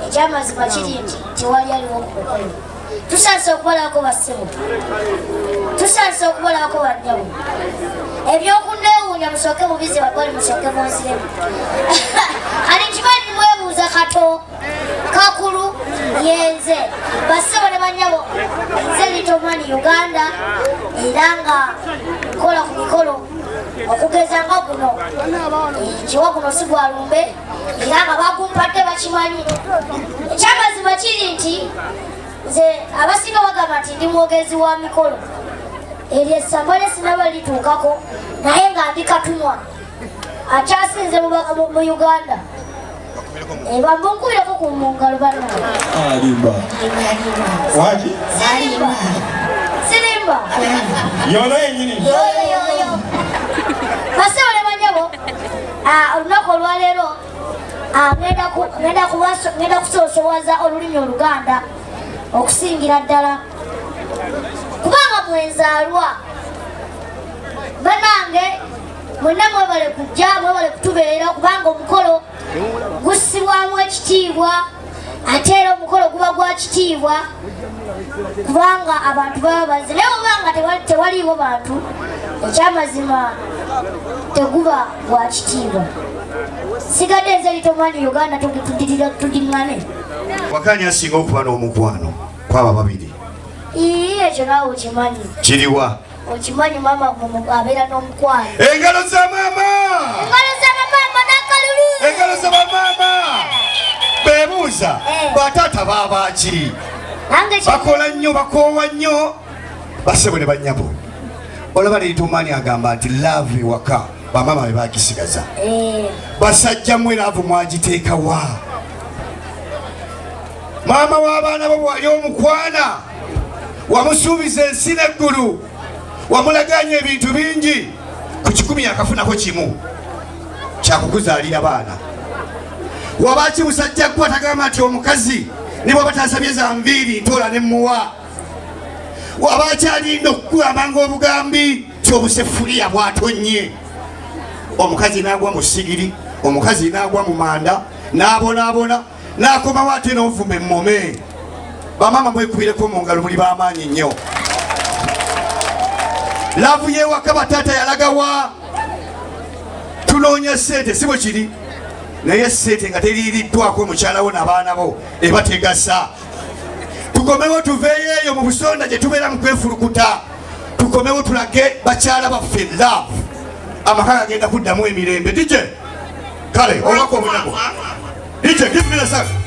Ekyamazima kiri nti tewali aliwo okukola. Tusanze okubalako bassebo, tusanze okubalako bannyawo. Ebyokunneewuunya musooke mubize bagole musooke munziremu. Kati nkimanyi mwebuuza kato kakulu yenze bassebo ne bannyabo nze Little Man Uganda era nga nkola ku mikolo okugeza nga guno kiwa guno si gwa lumbe era nga bagumpadde bakimanyi. Ekyamazima kiri nti nze abasinga bagamba nti ndi mwogezi wa mikolo eryo essamba sinaba lituukako naye nga ndi katumwa akyasinze mu Uganda bambunkubireko ku mungalo bannaye sirimba yoyo bassebo ne bannyabo olunaku olwaleero ngenda kusoosowaza olulimi Oluganda okusingira ddala kubanga mwenzaalwa bannange mwenna mwebale kujja mwebale kutubeera kubanga omukolo gussibwamu ekitiibwa ate era omukolo guba gwa kitiibwa kubanga abantu baba bazze naye obanga tewaliiwo bantu ekyamazima teguba gwa kitiibwa. Sigadde nze Little Man Uganda tudiŋŋane wakanya asinga okuba n'omukwano kwaba babiri ekyo naawe okimanyi kiriwa okimanyi maama abeera n'omukwano. Engalo za maama nakalulu engalo za bamaama bebuuza bataata baabaki bakola nnyo bakoowa nnyo bassebo ne bannyabo. Olaba Little Man agamba nti laavu ewaka bamaama be bagisigaza basajja mwe laavu mwagiteekawa. Maama w'abaana bo bwali omukwana wamusuubiza ensi n'eggulu wamulaganya ebintu bingi ku 10 akafunako kimu kyakukuzaalira baana. Wabaki musajja gwa tagamba nti omukazi ne bw'aba tasabye za nviiri ntoola ne muwa. Wabaki alinda okugamba ng'obugambi ti obusefuliya bw'atonnye. Omukazi n'agwa mu sigiri, omukazi n'agwa mu manda n'abonaabona n'akomawo ate n'ovuma emmome. Bamaama mwekubireko mu ngalo muli b'amaanyi nnyo. Laavu y'ewaka bataata yalagawa tunoonya ssente si bwe kiri naye ssente nga teriiriddwako mukyala wo n'abaana bo eba tegasa. Tukomewo tuveeyo eyo mu busonda gye tubeera mu kwefulukuta, tukomewo tulage bakyala baffe laavu amaka gagenda kuddamu emirembe. DJ kale obaka obunaku DJ give me a second.